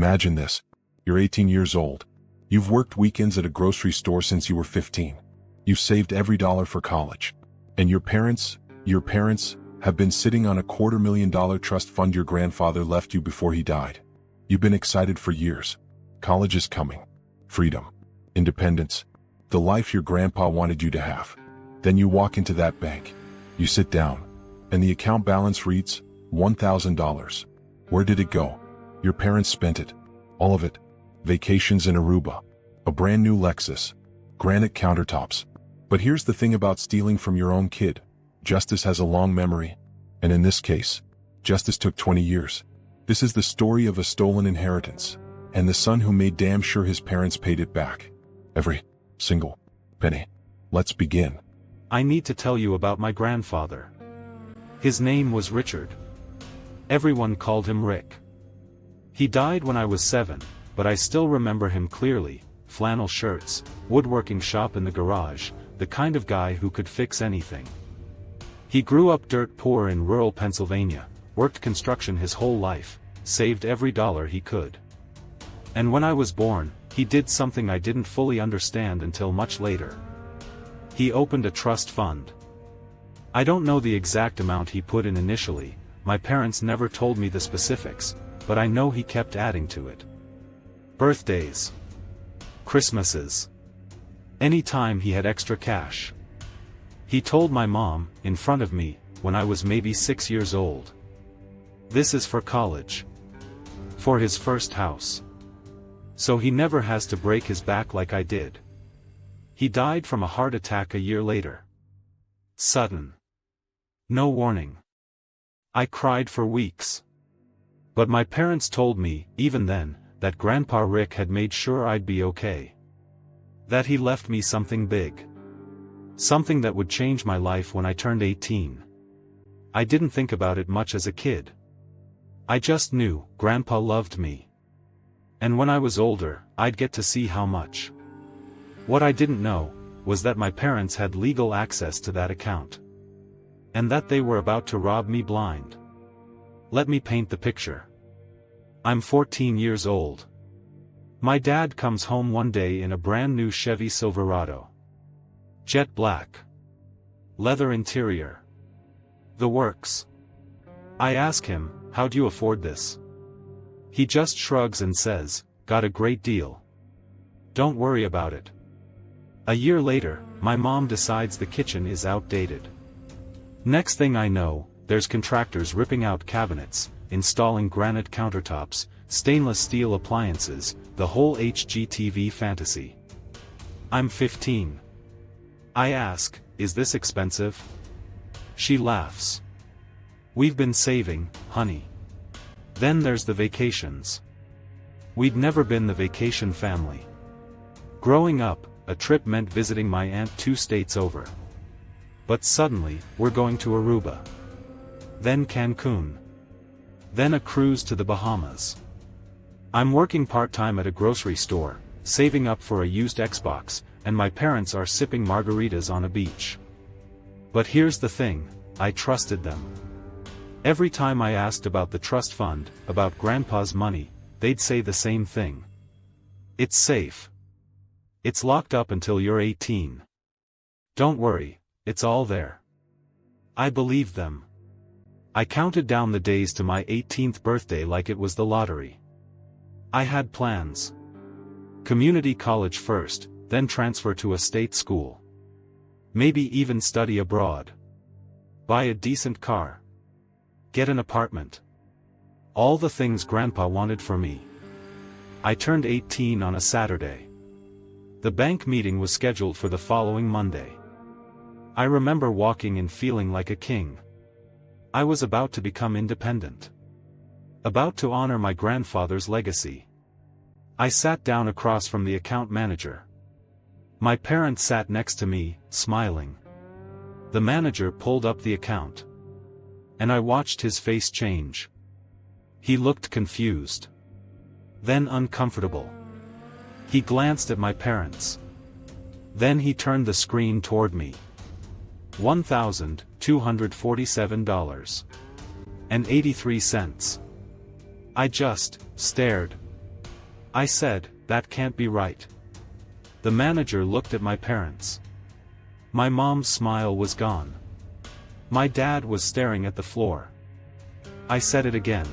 Imagine this. You're 18 years old. You've worked weekends at a grocery store since you were 15. You've saved every dollar for college. And your parents, have been sitting on a $250,000 trust fund your grandfather left you before he died. You've been excited for years. College is coming. Freedom. Independence. The life your grandpa wanted you to have. Then you walk into that bank. You sit down. And the account balance reads $1,000. Where did it go? Your parents spent it. All of it. Vacations in Aruba. A brand new Lexus. Granite countertops. But here's the thing about stealing from your own kid. Justice has a long memory. And in this case, justice took 20 years. This is the story of a stolen inheritance. And the son who made damn sure his parents paid it back. Every single penny. Let's begin. I need to tell you about my grandfather. His name was Richard. Everyone called him Rick. He died when I was 7, but I still remember him clearly. Flannel shirts, woodworking shop in the garage, the kind of guy who could fix anything. He grew up dirt poor in rural Pennsylvania, worked construction his whole life, saved every dollar he could. And when I was born, he did something I didn't fully understand until much later. He opened a trust fund. I don't know the exact amount he put in initially, my parents never told me the specifics, but I know he kept adding to it. Birthdays. Christmases. Any time he had extra cash. He told my mom, in front of me, when I was maybe 6 years old. This is for college. For his first house. So he never has to break his back like I did. He died from a heart attack a year later. Sudden. No warning. I cried for weeks. But my parents told me, even then, that Grandpa Rick had made sure I'd be okay. That he left me something big. Something that would change my life when I turned 18. I didn't think about it much as a kid. I just knew, Grandpa loved me. And when I was older, I'd get to see how much. What I didn't know, was that my parents had legal access to that account. And that they were about to rob me blind. Let me paint the picture. I'm 14 years old. My dad comes home one day in a brand new Chevy Silverado. Jet black. Leather interior. The works. I ask him, how'd you afford this? He just shrugs and says, got a great deal. Don't worry about it. A year later, my mom decides the kitchen is outdated. Next thing I know, there's contractors ripping out cabinets, installing granite countertops, stainless steel appliances, the whole HGTV fantasy. I'm 15. I ask, is this expensive? She laughs. We've been saving, honey. Then there's the vacations. We'd never been the vacation family. Growing up, a trip meant visiting my aunt 2 states over. But suddenly, we're going to Aruba. Then Cancun. Then a cruise to the Bahamas. I'm working part-time at a grocery store, saving up for a used Xbox, and my parents are sipping margaritas on a beach. But here's the thing, I trusted them. Every time I asked about the trust fund, about Grandpa's money, they'd say the same thing. It's safe. It's locked up until you're 18. Don't worry, it's all there. I believed them. I counted down the days to my 18th birthday like it was the lottery. I had plans. Community college first, then transfer to a state school. Maybe even study abroad. Buy a decent car. Get an apartment. All the things Grandpa wanted for me. I turned 18 on a Saturday. The bank meeting was scheduled for the following Monday. I remember walking in feeling like a king. I was about to become independent. About to honor my grandfather's legacy. I sat down across from the account manager. My parents sat next to me, smiling. The manager pulled up the account. And I watched his face change. He looked confused. Then uncomfortable. He glanced at my parents. Then he turned the screen toward me. $1,247.83. I just stared. I said, "That can't be right." The manager looked at my parents. My mom's smile was gone. My dad was staring at the floor. I said it again.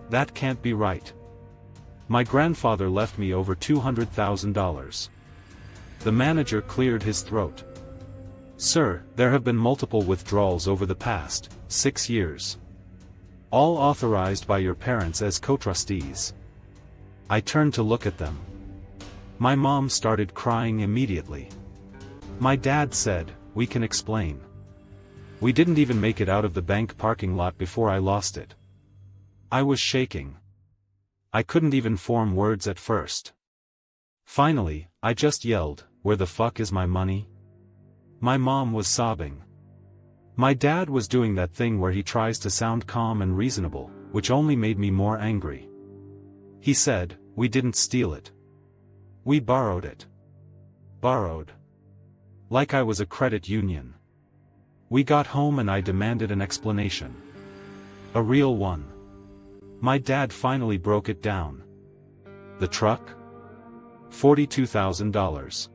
"That can't be right. My grandfather left me over $200,000. The manager cleared his throat. "Sir, there have been multiple withdrawals over the past 6 years. All authorized by your parents as co-trustees." I turned to look at them. My mom started crying immediately. My dad said, "We can explain. We didn't even make it out of the bank parking lot before I lost it." I was shaking. I couldn't even form words at first. Finally, I just yelled, "Where the fuck is my money?" My mom was sobbing. My dad was doing that thing where he tries to sound calm and reasonable, which only made me more angry. He said, "We didn't steal it. We borrowed it." Borrowed. Like I was a credit union. We got home and I demanded an explanation. A real one. My dad finally broke it down. The truck? $42,000.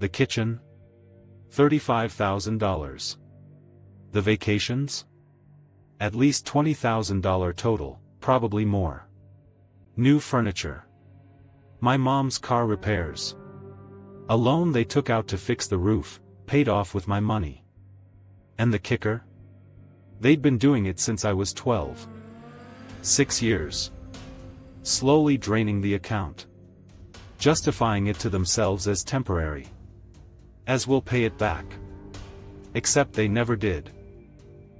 The kitchen? $35,000. The vacations? At least $20,000 total, probably more. New furniture. My mom's car repairs. A loan they took out to fix the roof, paid off with my money. And the kicker? They'd been doing it since I was 12. 6 years. Slowly draining the account. Justifying it to themselves as temporary. As we'll pay it back. Except they never did.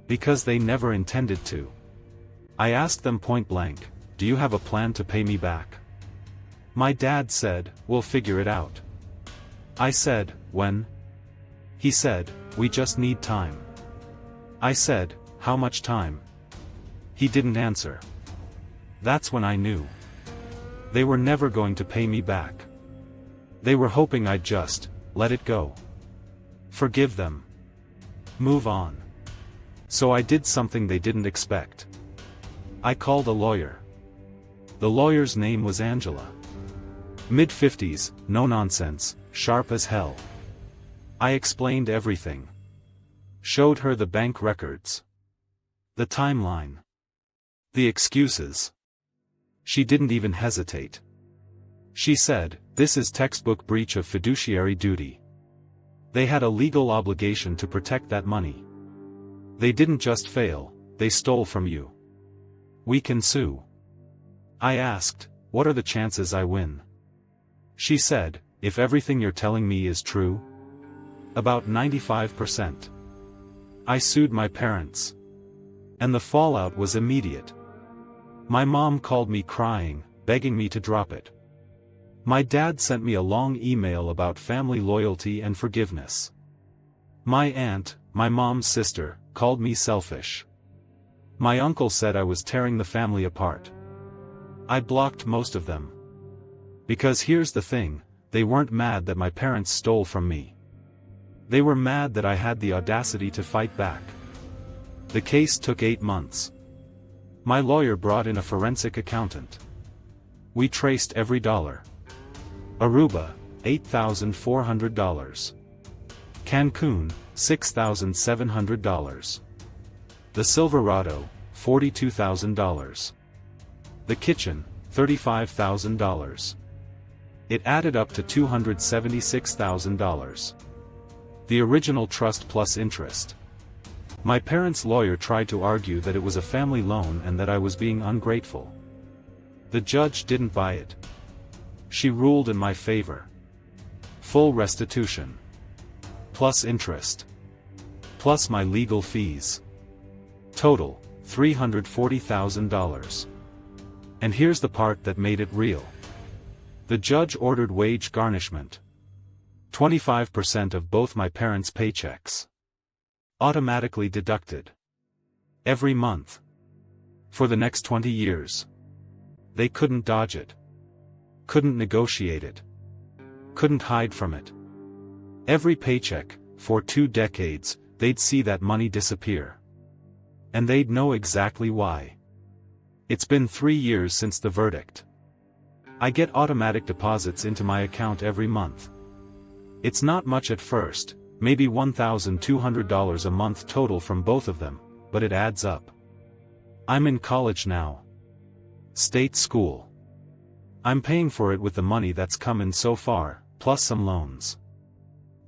Because they never intended to. I asked them point blank, "Do you have a plan to pay me back?" My dad said, "We'll figure it out." I said, "When?" He said, "We just need time." I said, "How much time?" He didn't answer. That's when I knew. They were never going to pay me back. They were hoping I'd just let it go. Forgive them. Move on. So I did something they didn't expect. I called a lawyer. The lawyer's name was Angela. Mid-50s, no nonsense, sharp as hell. I explained everything. Showed her the bank records. The timeline. The excuses. She didn't even hesitate. She said, "This is textbook breach of fiduciary duty. They had a legal obligation to protect that money. They didn't just fail, they stole from you. We can sue." I asked, "What are the chances I win?" She said, "If everything you're telling me is true, about 95%. I sued my parents. And the fallout was immediate. My mom called me crying, begging me to drop it. My dad sent me a long email about family loyalty and forgiveness. My aunt, my mom's sister, called me selfish. My uncle said I was tearing the family apart. I blocked most of them. Because here's the thing, they weren't mad that my parents stole from me. They were mad that I had the audacity to fight back. The case took 8 months. My lawyer brought in a forensic accountant. We traced every dollar. Aruba, $8,400. Cancun, $6,700. The Silverado, $42,000. The kitchen, $35,000. It added up to $276,000. The original trust plus interest. My parents' lawyer tried to argue that it was a family loan and that I was being ungrateful. The judge didn't buy it. She ruled in my favor. Full restitution. Plus interest. Plus my legal fees. Total, $340,000. And here's the part that made it real. The judge ordered wage garnishment. 25% of both my parents' paychecks. Automatically deducted. Every month. For the next 20 years. They couldn't dodge it. Couldn't negotiate it. Couldn't hide from it. Every paycheck, for 2 decades, they'd see that money disappear. And they'd know exactly why. It's been 3 years since the verdict. I get automatic deposits into my account every month. It's not much at first, maybe $1,200 a month total from both of them, but it adds up. I'm in college now. State school. I'm paying for it with the money that's come in so far, plus some loans.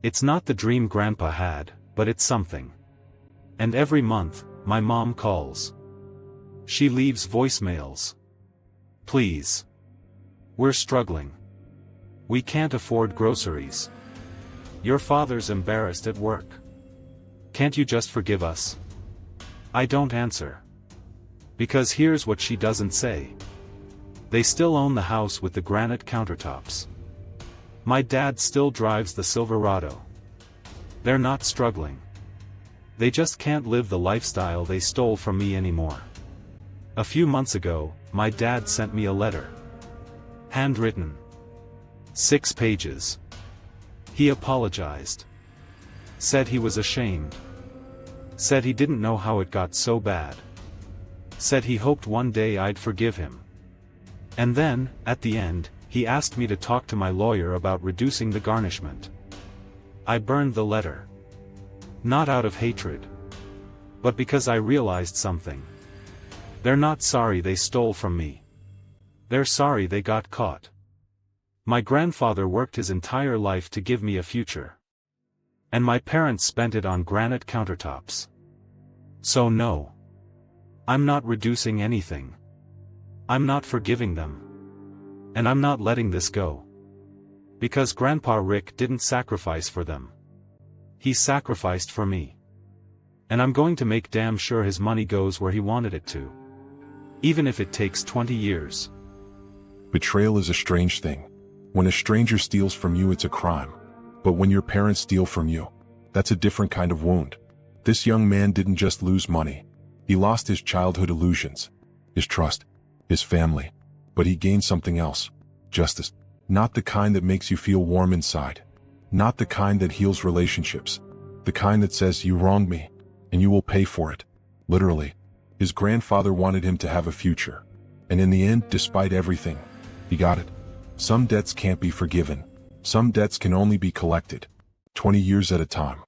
It's not the dream Grandpa had, but it's something. And every month, my mom calls. She leaves voicemails. Please. We're struggling. We can't afford groceries. Your father's embarrassed at work. Can't you just forgive us? I don't answer. Because here's what she doesn't say. They still own the house with the granite countertops. My dad still drives the Silverado. They're not struggling. They just can't live the lifestyle they stole from me anymore. A few months ago, my dad sent me a letter. Handwritten. 6 pages. He apologized. Said he was ashamed. Said he didn't know how it got so bad. Said he hoped one day I'd forgive him. And then, at the end, he asked me to talk to my lawyer about reducing the garnishment. I burned the letter. Not out of hatred. But because I realized something. They're not sorry they stole from me. They're sorry they got caught. My grandfather worked his entire life to give me a future. And my parents spent it on granite countertops. So no. I'm not reducing anything. I'm not forgiving them. And I'm not letting this go. Because Grandpa Rick didn't sacrifice for them. He sacrificed for me. And I'm going to make damn sure his money goes where he wanted it to. Even if it takes 20 years. Betrayal is a strange thing. When a stranger steals from you, it's a crime. But when your parents steal from you, that's a different kind of wound. This young man didn't just lose money. He lost his childhood illusions, his trust, his family. But he gained something else. Justice. Not the kind that makes you feel warm inside. Not the kind that heals relationships. The kind that says, you wronged me, and you will pay for it. Literally. His grandfather wanted him to have a future. And in the end, despite everything, he got it. Some debts can't be forgiven. Some debts can only be collected. 20 years at a time.